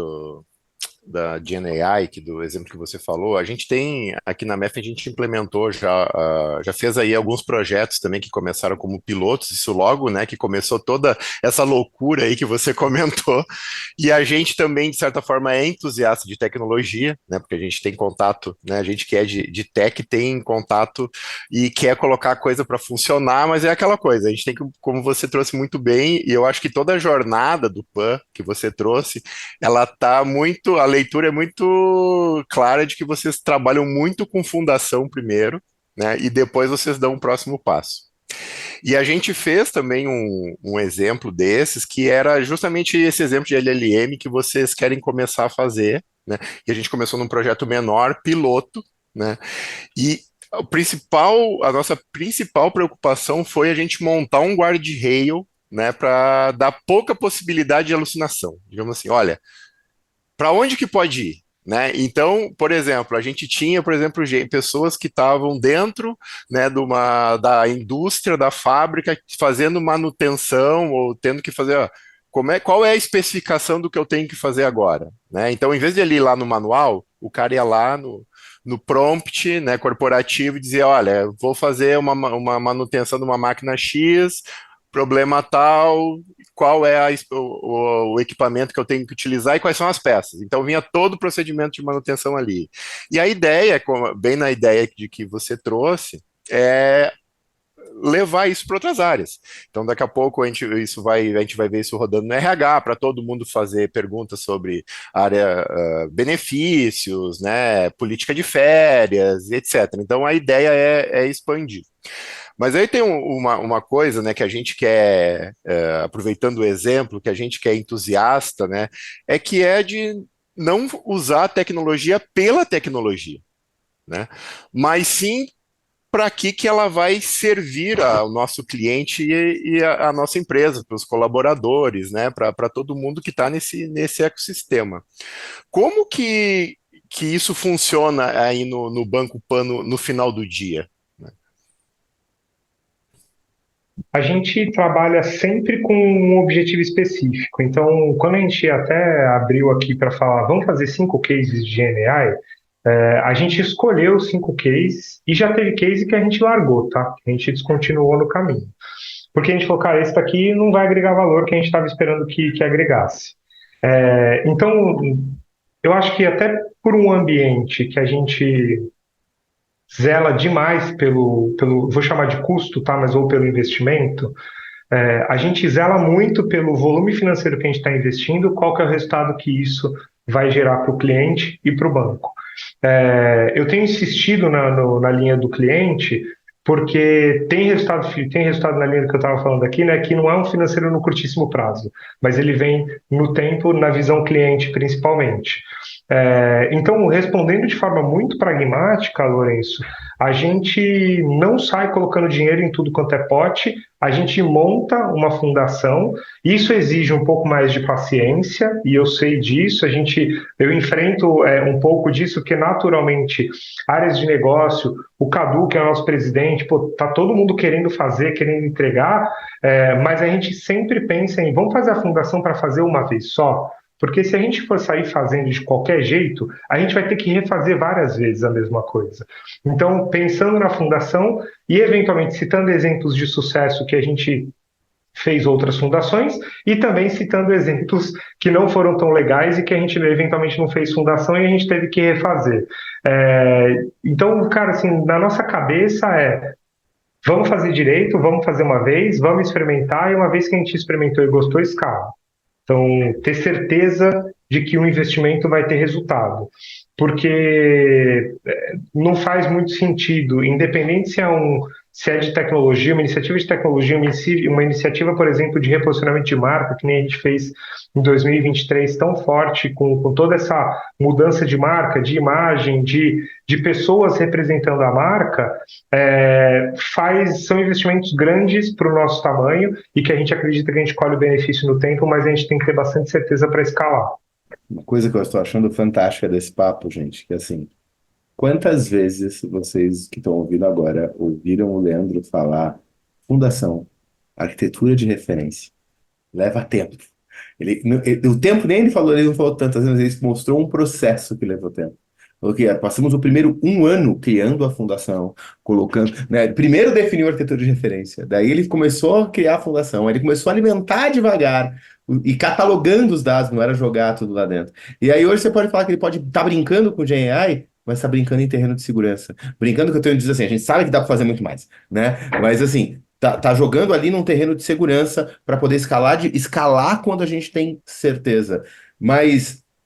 da GenAI, do exemplo que você falou, a gente tem, aqui na MEF, a gente implementou já fez aí alguns projetos também que começaram como pilotos, isso logo, né, que começou toda essa loucura aí que você comentou, e a gente também, de certa forma, é entusiasta de tecnologia, né, porque a gente tem contato, né, a gente que é de tech tem contato e quer colocar a coisa para funcionar, mas é aquela coisa, a gente tem que, como você trouxe muito bem, e eu acho que toda a jornada do PAN que você trouxe, ela tá muito, a leitura é muito clara de que vocês trabalham muito com fundação primeiro, né? E depois vocês dão um próximo passo. E a gente fez também um exemplo desses, que era justamente esse exemplo de LLM que vocês querem começar a fazer, né? E a gente começou num projeto menor, piloto, né? E a nossa principal preocupação foi a gente montar um guardrail, né, para dar pouca possibilidade de alucinação. Digamos assim, olha, para onde que pode ir? Né? Então, por exemplo, a gente tinha, por exemplo, pessoas que estavam dentro, né, da indústria, da fábrica, fazendo manutenção ou tendo que fazer, ó, qual é a especificação do que eu tenho que fazer agora? Né? Então, em vez de ele ir lá no manual, o cara ia lá no prompt, né, corporativo e dizia, olha, vou fazer uma manutenção de uma máquina X, problema tal, qual é o equipamento que eu tenho que utilizar e quais são as peças. Então vinha todo o procedimento de manutenção ali. E a ideia, bem na ideia de que você trouxe, é levar isso para outras áreas. Então, daqui a pouco a gente vai ver isso rodando no RH, para todo mundo fazer perguntas sobre área, benefícios, né, política de férias, etc. Então, a ideia é expandir. Mas aí tem uma coisa, né, que a gente quer, aproveitando o exemplo, que a gente quer entusiasta, né, é que é de não usar a tecnologia pela tecnologia, né? Mas sim para que ela vai servir ao nosso cliente e a nossa empresa, para os colaboradores, né? Para todo mundo que está nesse ecossistema. Como que isso funciona aí no Banco Pan no final do dia? A gente trabalha sempre com um objetivo específico. Então, quando a gente até abriu aqui para falar, vamos fazer 5 cases de GenAI, a gente escolheu 5 cases e já teve case que a gente largou, tá? A gente descontinuou no caminho. Porque a gente falou, cara, esse daqui não vai agregar valor que a gente estava esperando que agregasse. Então, eu acho que até por um ambiente que a gente zela demais vou chamar de custo, tá? Mas ou pelo investimento, a gente zela muito pelo volume financeiro que a gente está investindo, qual que é o resultado que isso vai gerar para o cliente e para o banco. Eu tenho insistido na linha do cliente, porque tem resultado na linha que eu estava falando aqui, né, que não é um financeiro no curtíssimo prazo, mas ele vem no tempo, na visão cliente principalmente. Então, respondendo de forma muito pragmática, Lourenço, a gente não sai colocando dinheiro em tudo quanto é pote, a gente monta uma fundação, isso exige um pouco mais de paciência, e eu sei disso, eu enfrento um pouco disso, porque naturalmente, áreas de negócio, o Cadu, que é o nosso presidente, tá todo mundo querendo fazer, querendo entregar, mas a gente sempre pensa em, vamos fazer a fundação para fazer uma vez só? Porque se a gente for sair fazendo de qualquer jeito, a gente vai ter que refazer várias vezes a mesma coisa. Então, pensando na fundação e, eventualmente, citando exemplos de sucesso que a gente fez outras fundações e também citando exemplos que não foram tão legais e que a gente, eventualmente, não fez fundação e a gente teve que refazer. Então, cara, assim, na nossa cabeça vamos fazer direito, vamos fazer uma vez, vamos experimentar e uma vez que a gente experimentou e gostou, escala. Então, ter certeza de que o investimento vai ter resultado. Porque não faz muito sentido, independente se é de tecnologia, uma iniciativa de tecnologia, uma iniciativa, por exemplo, de reposicionamento de marca, que nem a gente fez em 2023, tão forte, com toda essa mudança de marca, de imagem, de pessoas representando a marca, são investimentos grandes para o nosso tamanho e que a gente acredita que a gente colhe o benefício no tempo, mas a gente tem que ter bastante certeza para escalar. Uma coisa que eu estou achando fantástica desse papo, gente, que assim, quantas vezes vocês que estão ouvindo agora ouviram o Leandro falar fundação, arquitetura de referência? Leva tempo. O tempo nem ele não falou tantas vezes, ele mostrou um processo que levou tempo. Porque passamos o primeiro 1 ano criando a fundação, colocando, né? Primeiro definiu a arquitetura de referência, daí ele começou a criar a fundação, aí ele começou a alimentar devagar e catalogando os dados, não era jogar tudo lá dentro. E aí hoje você pode falar que ele pode estar brincando com o GenAI, mas está brincando em terreno de segurança. Brincando que eu tenho dizer assim, a gente sabe que dá para fazer muito mais, né? Mas assim, tá jogando ali num terreno de segurança para poder escalar quando a gente tem certeza.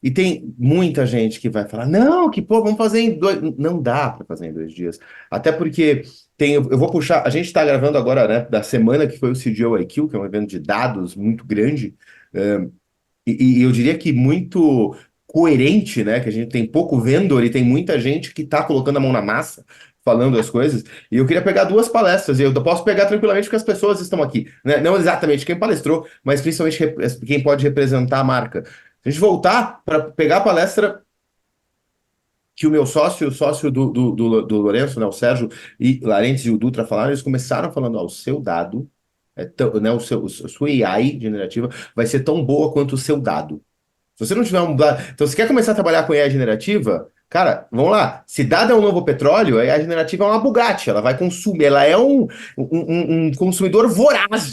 E tem muita gente que vai falar, não, vamos fazer em 2... Não dá para fazer em 2 dias. Até porque eu vou puxar, a gente está gravando agora, né, da semana que foi o CGO IQ, que é um evento de dados muito grande, e eu diria que muito coerente, né, que a gente tem pouco vendor e tem muita gente que está colocando a mão na massa, falando as coisas, e eu queria pegar 2 palestras, e eu posso pegar tranquilamente porque as pessoas estão aqui, né? Não exatamente quem palestrou, mas principalmente quem pode representar a marca. Se a gente voltar para pegar a palestra que o meu sócio, o sócio do Lourenço, né, o Sérgio e Larentes e o Dutra falaram, eles começaram falando, o seu dado, né, a sua AI generativa vai ser tão boa quanto o seu dado. Se você não tiver então, se quer começar a trabalhar com AI generativa, cara, vamos lá. Se dado é um novo petróleo, a AI generativa é uma Bugatti. Ela vai consumir, ela é um consumidor voraz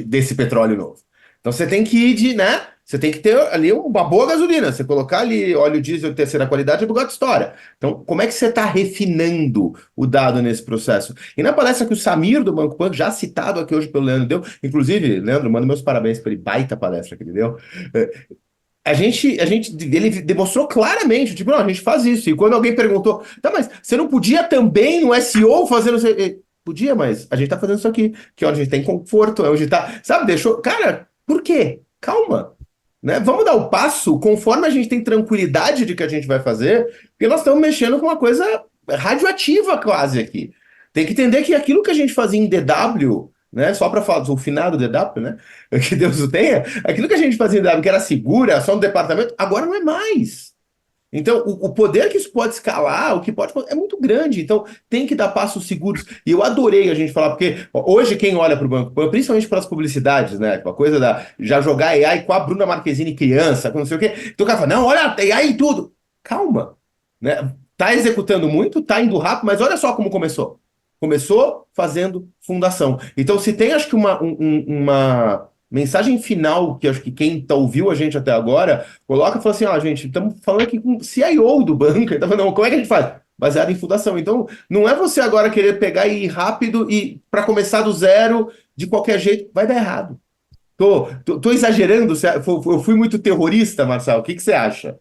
desse petróleo novo. Então você tem que ir né? Você tem que ter ali uma boa gasolina. Você colocar ali óleo diesel de terceira qualidade, a Bugatti estoura. Então, como é que você está refinando o dado nesse processo? E na palestra que o Samir do Banco Pan, já citado aqui hoje pelo Leandro, deu, inclusive, Leandro, manda meus parabéns para ele, baita palestra que ele deu. Ele demonstrou claramente, tipo, não, a gente faz isso. E quando alguém perguntou, tá, mas você não podia também no SEO fazer... Podia, mas a gente tá fazendo isso aqui, que é onde a gente tem conforto, é onde tá... Sabe, deixou... Cara, por quê? Calma. né? Vamos dar o passo conforme a gente tem tranquilidade de que a gente vai fazer, porque nós estamos mexendo com uma coisa radioativa quase aqui. Tem que entender que aquilo que a gente fazia em DW, né? Só para falar do finado DW, né? Que Deus o tenha, aquilo que a gente fazia em DW, que era segura, só no departamento, agora não é mais. Então, o poder que isso pode escalar, o que pode é muito grande. Então, tem que dar passos seguros. E eu adorei a gente falar, porque hoje quem olha para o Banco Pan, principalmente pelas publicidades, né? A coisa da já jogar AI com a Bruna Marquezine criança, com não sei o quê. Então o cara fala, não, olha, AI e tudo. Calma, né? Tá executando muito, tá indo rápido, mas olha só como começou. Começou fazendo fundação. Então, se tem, acho que uma mensagem final, que acho que quem ouviu a gente até agora, coloca e fala assim, ó, gente, estamos falando aqui com o CIO do banco, então, não, como é que a gente faz? Baseado em fundação. Então, não é você agora querer pegar e ir rápido e para começar do zero, de qualquer jeito, vai dar errado. Tô exagerando? Eu fui muito terrorista, Marcelo, o que você acha?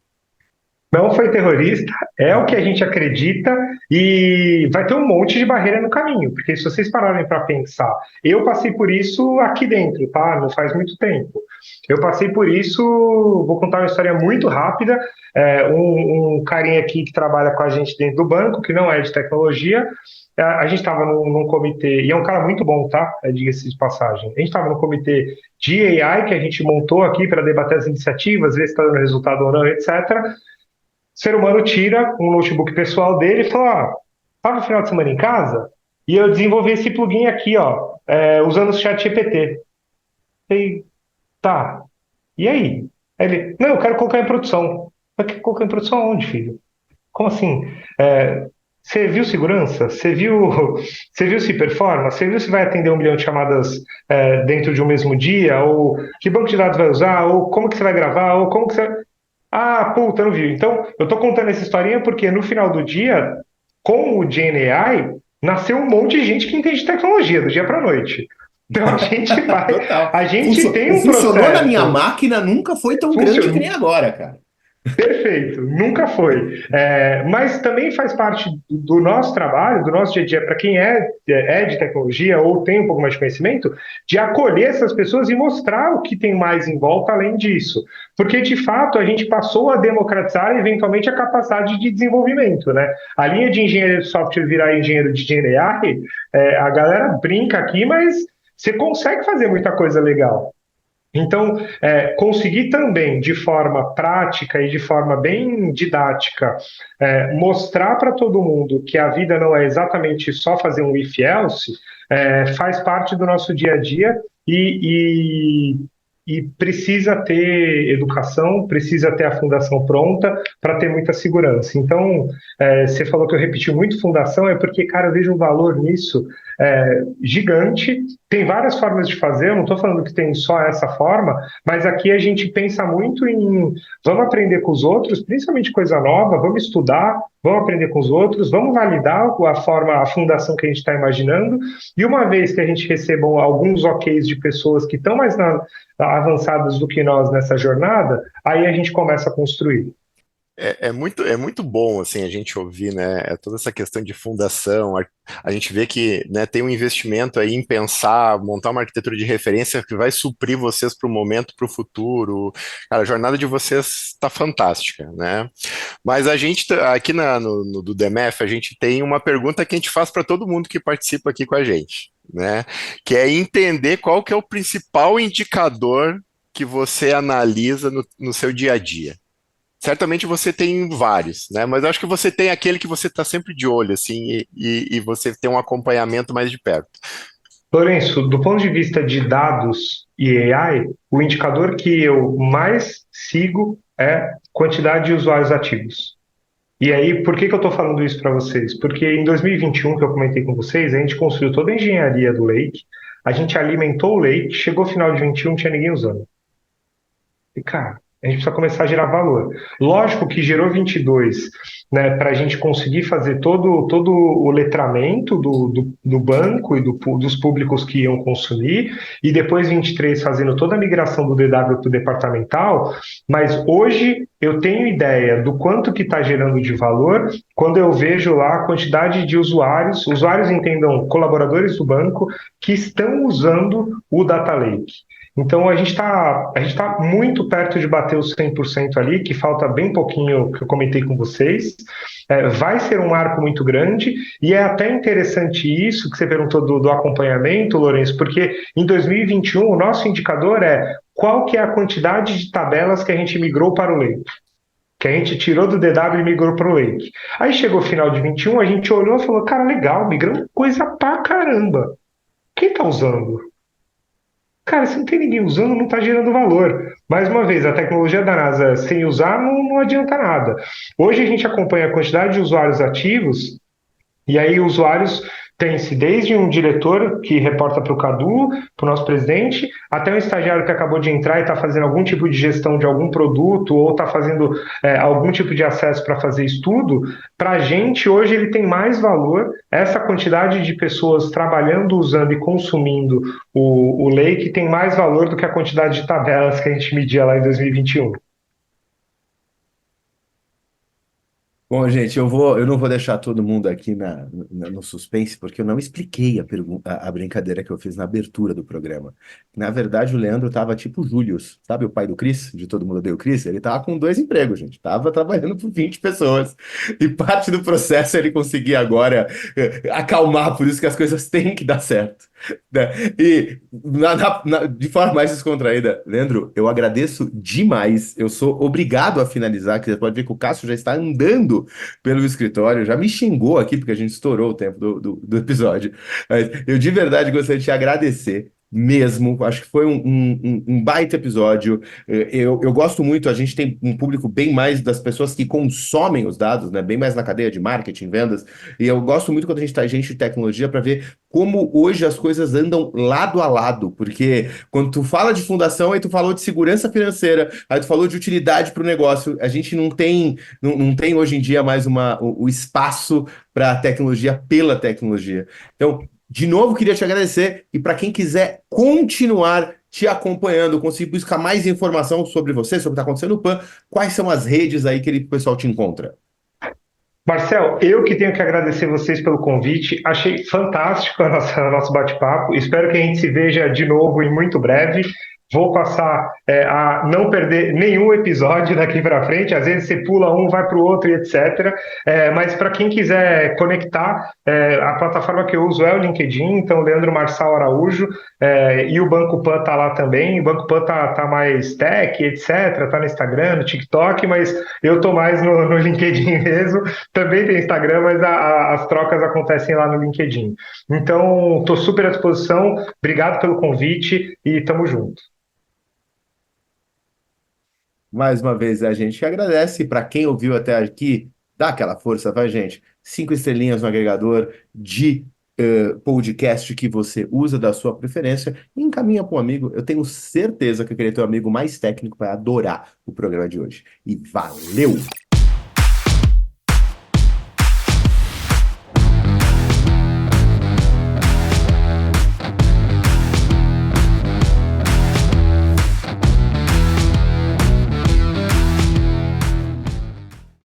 Não foi terrorista, é o que a gente acredita e vai ter um monte de barreira no caminho, porque se vocês pararem para pensar, eu passei por isso aqui dentro, tá? Não faz muito tempo. Eu passei por isso, vou contar uma história muito rápida. Um carinha aqui que trabalha com a gente dentro do banco, que não é de tecnologia, a gente estava num comitê, e é um cara muito bom, tá? Diga-se de passagem. A gente estava num comitê de AI que a gente montou aqui para debater as iniciativas, ver se está dando resultado ou não, etc. O ser humano tira um notebook pessoal dele e fala, tá no final de semana em casa? E eu desenvolvi esse plugin aqui, ó, usando o ChatGPT. E tá, e aí? Aí ele, não, eu quero colocar em produção. Mas que colocar em produção aonde, filho? Como assim? Você viu segurança? Você viu se performa? Você viu se vai atender 1 milhão de chamadas dentro de um mesmo dia? Ou que banco de dados vai usar? Ou como que você vai gravar? Ou como que você... Ah, puta, não viu. Então, eu tô contando essa historinha porque no final do dia, com o GenAI, nasceu um monte de gente que entende tecnologia do dia para noite. Então a gente vai. Total. A gente tem um funcionou processo. na minha máquina, nunca foi tão grande que nem agora, cara. Perfeito, nunca foi. Mas também faz parte do nosso trabalho, do nosso dia a dia, para quem é de tecnologia ou tem um pouco mais de conhecimento, de acolher essas pessoas e mostrar o que tem mais em volta além disso. Porque, de fato, a gente passou a democratizar eventualmente a capacidade de desenvolvimento, né? A linha de engenheiro de software virar engenheiro de GenAI, a galera brinca aqui, mas você consegue fazer muita coisa legal. Então, conseguir também, de forma prática e de forma bem didática, mostrar para todo mundo que a vida não é exatamente só fazer um if-else, faz parte do nosso dia a dia e precisa ter educação, precisa ter a fundação pronta para ter muita segurança. Então, você falou que eu repeti muito fundação, é porque, cara, eu vejo um valor nisso gigante. Tem várias formas de fazer, eu não estou falando que tem só essa forma, mas aqui a gente pensa muito em vamos aprender com os outros, principalmente coisa nova, vamos estudar, vamos aprender com os outros, vamos validar a fundação que a gente está imaginando, e uma vez que a gente receba alguns OKs de pessoas que estão mais avançadas do que nós nessa jornada, aí a gente começa a construir. É muito bom assim a gente ouvir, né, toda essa questão de fundação. A gente vê que, né, tem um investimento aí em pensar, montar uma arquitetura de referência que vai suprir vocês para o momento, para o futuro. Cara, a jornada de vocês está fantástica, né? Mas a gente aqui do DMF, a gente tem uma pergunta que a gente faz para todo mundo que participa aqui com a gente, né? Que é entender qual que é o principal indicador que você analisa no seu dia a dia. Certamente você tem vários, né? Mas eu acho que você tem aquele que você está sempre de olho, assim, e você tem um acompanhamento mais de perto. Lourenço, do ponto de vista de dados e AI, o indicador que eu mais sigo é quantidade de usuários ativos. E aí, por que eu estou falando isso para vocês? Porque em 2021, que eu comentei com vocês, a gente construiu toda a engenharia do Lake, a gente alimentou o Lake, chegou ao final de 21, não tinha ninguém usando. E, cara, a gente precisa começar a gerar valor. Lógico que gerou 22, né, para a gente conseguir fazer todo o letramento do banco e dos públicos que iam consumir, e depois 23 fazendo toda a migração do DW para o departamental, mas hoje eu tenho ideia do quanto que está gerando de valor quando eu vejo lá a quantidade de usuários entendam, colaboradores do banco, que estão usando o Data Lake. Então a gente tá muito perto de bater os 100% ali, que falta bem pouquinho que eu comentei com vocês. Vai ser um marco muito grande, e é até interessante isso que você perguntou do acompanhamento, Lourenço, porque em 2021 o nosso indicador é qual que é a quantidade de tabelas que a gente migrou para o Lake, que a gente tirou do DW e migrou para o Lake. Aí chegou o final de 21, a gente olhou e falou, cara, legal, migramos coisa pra caramba. Quem tá usando? Cara, se não tem ninguém usando, não está gerando valor. Mais uma vez, a tecnologia da NASA sem usar não adianta nada. Hoje a gente acompanha a quantidade de usuários ativos, e aí usuários tem-se desde um diretor que reporta para o Cadu, para o nosso presidente, até um estagiário que acabou de entrar e está fazendo algum tipo de gestão de algum produto ou está fazendo algum tipo de acesso para fazer estudo. Para a gente, hoje, ele tem mais valor essa quantidade de pessoas trabalhando, usando e consumindo o Lake tem mais valor do que a quantidade de tabelas que a gente media lá em 2021. Bom, gente, eu não vou deixar todo mundo aqui no suspense, porque eu não expliquei a brincadeira que eu fiz na abertura do programa. Na verdade, o Leandro tava tipo o Július, sabe o pai do Chris, de Todo Mundo Odeia o Chris? Ele tava com 2 empregos, gente. Tava trabalhando por 20 pessoas. E parte do processo ele conseguir agora acalmar, por isso que as coisas têm que dar certo. Né? E de forma mais descontraída, Leandro, eu agradeço demais. Eu sou obrigado a finalizar, que você pode ver que o Cássio já está andando pelo escritório, já me xingou aqui, porque a gente estourou o tempo do episódio. Mas eu de verdade gostaria de te agradecer. Mesmo, acho que foi um baita episódio. Eu gosto muito, a gente tem um público bem mais das pessoas que consomem os dados, né? Bem mais na cadeia de marketing, vendas. E eu gosto muito quando a gente está gente de tecnologia para ver como hoje as coisas andam lado a lado, porque quando tu fala de fundação, aí tu falou de segurança financeira, aí tu falou de utilidade para o negócio, a gente não tem hoje em dia mais o espaço para a tecnologia pela tecnologia. Então, de novo, queria te agradecer, e para quem quiser continuar te acompanhando, conseguir buscar mais informação sobre você, sobre o que está acontecendo no PAN, quais são as redes aí que o pessoal te encontra? Marcel, eu que tenho que agradecer vocês pelo convite. Achei fantástico o nosso bate-papo. Espero que a gente se veja de novo em muito breve. Vou passar a não perder nenhum episódio daqui para frente. Às vezes você pula um, vai para o outro e etc. Mas para quem quiser conectar, a plataforma que eu uso é o LinkedIn, então Leandro Marçal Araújo, e o Banco Pan está lá também. O Banco Pan tá mais tech, etc. Está no Instagram, no TikTok, mas eu estou mais no LinkedIn mesmo. Também tem Instagram, mas as trocas acontecem lá no LinkedIn. Então, estou super à disposição. Obrigado pelo convite e tamo junto. Mais uma vez, a gente que agradece. Para quem ouviu até aqui, dá aquela força, vai, gente. 5 estrelinhas no agregador de podcast que você usa da sua preferência e encaminha para um amigo. Eu tenho certeza que aquele teu amigo mais técnico vai adorar o programa de hoje. E valeu!